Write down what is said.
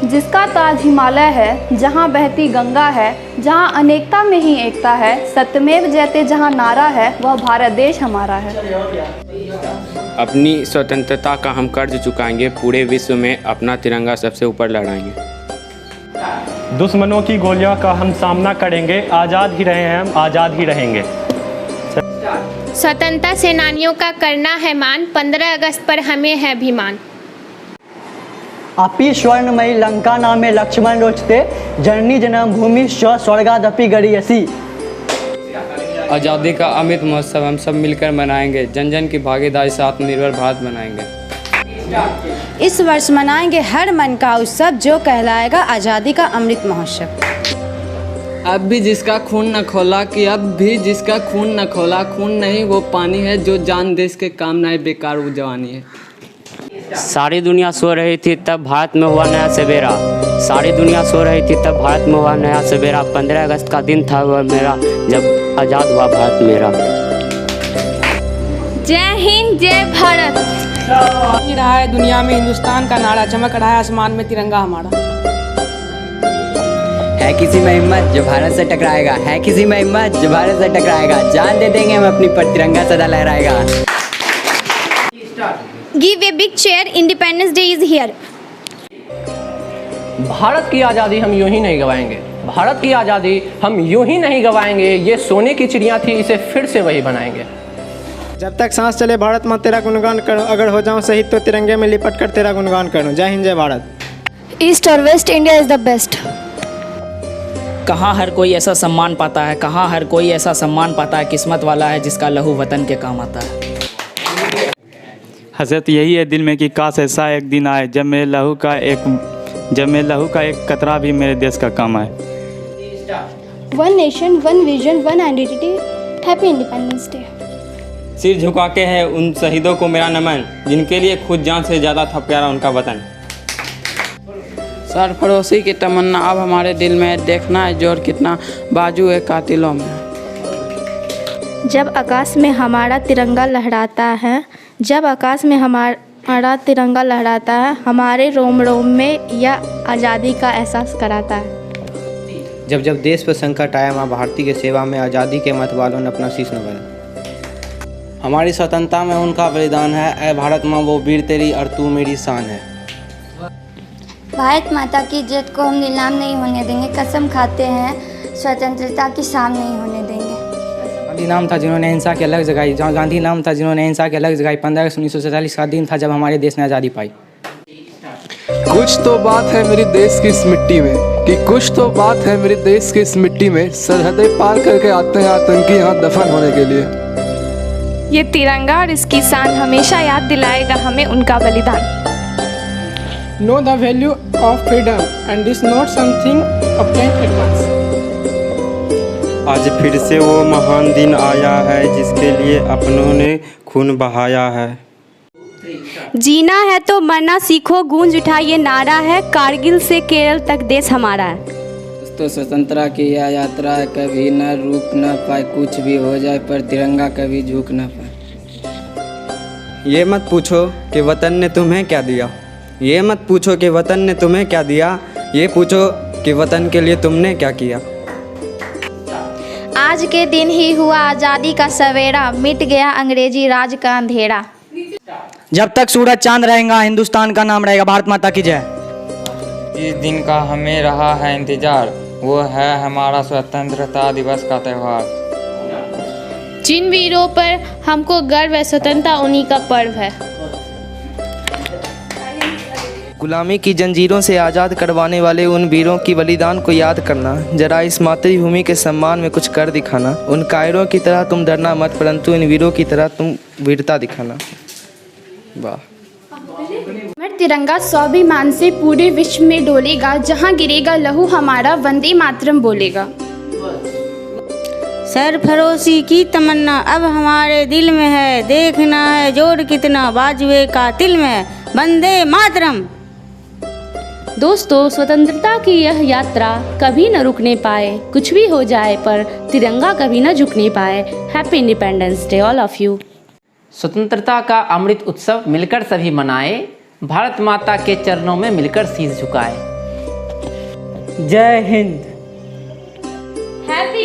जिसका ताज हिमालय है, जहाँ बहती गंगा है, जहाँ अनेकता में ही एकता है, सत्यमेव जयते जहाँ नारा है, वह भारत देश हमारा है। अपनी स्वतंत्रता का हम कर्ज चुकाएंगे, पूरे विश्व में अपना तिरंगा सबसे ऊपर लहराएंगे। दुश्मनों की गोलियों का हम सामना करेंगे, आज़ाद ही रहे हैं हम, आज़ाद ही रहेंगे। स्वतंत्रता सेनानियों का करना है मान, 15 अगस्त पर हमें है अभिमान। अपि स्वर्णमयी लंका नामे लक्ष्मण रोचते, जननी जन्मभूमि स्वर्गादपि गरीयसी। आज़ादी का अमृत महोत्सव हम सब मिलकर मनाएंगे, जन जन की भागीदारी से आत्मनिर्भर भारत बनाएंगे। इस वर्ष मनाएंगे हर मन का उत्सव, जो कहलाएगा आज़ादी का अमृत महोत्सव। अब भी जिसका खून न खोला कि अब भी जिसका खून न खोला, खून नहीं वो पानी है, जो जान देश के काम न आए बेकार वो जवानी है। सारी दुनिया सो रही थी तब भारत में हुआ नया सवेरा, सारी दुनिया सो रही थी तब भारत में हुआ नया सवेरा। 15 अगस्त का दिन था वह मेरा, जब आज़ाद हुआ भारत मेरा। जय हिंद जय भारत। रहा है दुनिया में हिंदुस्तान का नारा, चमक रहा है आसमान में तिरंगा हमारा। है किसी में हिम्मत जो भारत से टकराएगा, है किसी में हिम्मत जो भारत से टकराएगा, जान दे देंगे हम अपनी पर, तिरंगा सदा लहराएगा। Give a big cheer, independence day is here. Bharat की आज़ादी हम यूं ही नहीं गवाएंगे, भारत की आज़ादी हम यूं ही नहीं गवाएंगे। ये सोने की चिड़िया थी, इसे फिर से वही बनाएंगे। जब तक सांस चले भारत माँ तेरा गुणगान करूं, अगर हो जाऊं शहीद तो तिरंगे में लिपट कर तेरा गुणगान करूं। जय हिंद जय भारत। ईस्ट और waste India is the best. कहाँ हर कोई ऐसा सम्मान पाता है, कहाँ हर कोई ऐसा सम्मान पाता है, किस्मत वाला है जिसका लहू वतन के काम आता है। हसरत यही है दिल में कि काश ऐसा एक दिन आए, जब मेरे लहू का एक कतरा भी मेरे देश का काम आए। One nation, one vision, one identity. Happy independence day. सिर झुका के है उन शहीदों को मेरा नमन, जिनके लिए खुद जान से ज़्यादा था प्यारा उनका वतन। सरफरोशी की तमन्ना अब हमारे दिल में, देखना है जोर कितना बाजू है कातिलों में। जब आकाश में हमारा तिरंगा लहराता है, जब आकाश में हमारा तिरंगा लहराता है, हमारे रोम रोम में यह आज़ादी का एहसास कराता है। जब जब देश पर संकट आया, माँ भारती के सेवा में आज़ादी के मत वालों ने अपना शीश नवाया। हमारी स्वतंत्रता में उनका बलिदान है, ऐ भारत माँ वो वीर तेरी और तू मेरी शान है। भारत माता की इज्जत को हम नीलाम नहीं होने देंगे, कसम खाते हैं स्वतंत्रता की शाम नहीं होने देंगे। गांधी नाम था जिन्होंने हिंसा की अलग जगाई, गांधी नाम था जिन्होंने हिंसा की अलग जगाई। 15 अगस्त 1947 का दिन था जब हमारे देश ने आज़ादी पाई। कुछ तो बात है मेरे देश की इस मिट्टी में, कि कुछ तो बात है मेरे देश की इस मिट्टी में, सरहदें पार करके आते हैं आतंकी यहाँ दफन होने के लिए। ये तिरंगा और इसकी शान हमेशा याद दिलाएगा हमें उनका बलिदान। Know the value of freedom and is not something obtained at once. आज फिर से वो महान दिन आया है, जिसके लिए अपनों ने खून बहाया है। जीना है तो मरना सीखो, गूंज उठा ये नारा है, कारगिल से केरल तक देश हमारा है। तो स्वतंत्रता की यह यात्रा है, कभी न रुक न पाए, कुछ भी हो जाए पर तिरंगा कभी झुक न पाए। ये मत पूछो कि वतन ने तुम्हें क्या दिया, ये मत पूछो कि वतन ने तुम्हें क्या दिया, ये पूछो कि वतन के लिए तुमने क्या किया। आज के दिन ही हुआ आज़ादी का सवेरा, मिट गया अंग्रेजी राज का अंधेरा। जब तक सूरज चांद रहेगा, हिंदुस्तान का नाम रहेगा। भारत माता की जय। इस दिन का हमें रहा है इंतजार, वो है हमारा स्वतंत्रता दिवस का त्यौहार। जिन वीरों पर हमको गर्व है, स्वतंत्रता उन्हीं का पर्व है। गुलामी की जंजीरों से आज़ाद करवाने वाले उन वीरों की बलिदान को याद करना, जरा इस मातृभूमि के सम्मान में कुछ कर दिखाना। उन कायरों की तरह तुम डरना मत, परंतु इन वीरों की तरह तुम वीरता दिखाना। वाह। अमर तिरंगा स्वाभिमान से पूरे विश्व में डोलेगा, जहाँ गिरेगा लहू हमारा वंदे मातरम बोलेगा। सरफरोशी की तमन्ना अब हमारे दिल में है, देखना है जोर कितना बाजुए कातिल में, वंदे मातरम। दोस्तों, स्वतंत्रता की यह यात्रा कभी न रुकने पाए, कुछ भी हो जाए पर तिरंगा कभी न झुकने पाए। Happy independence day all of you. स्वतंत्रता का अमृत उत्सव मिलकर सभी मनाए, भारत माता के चरणों में मिलकर शीश झुकाए। जय हिंद। हैप्पी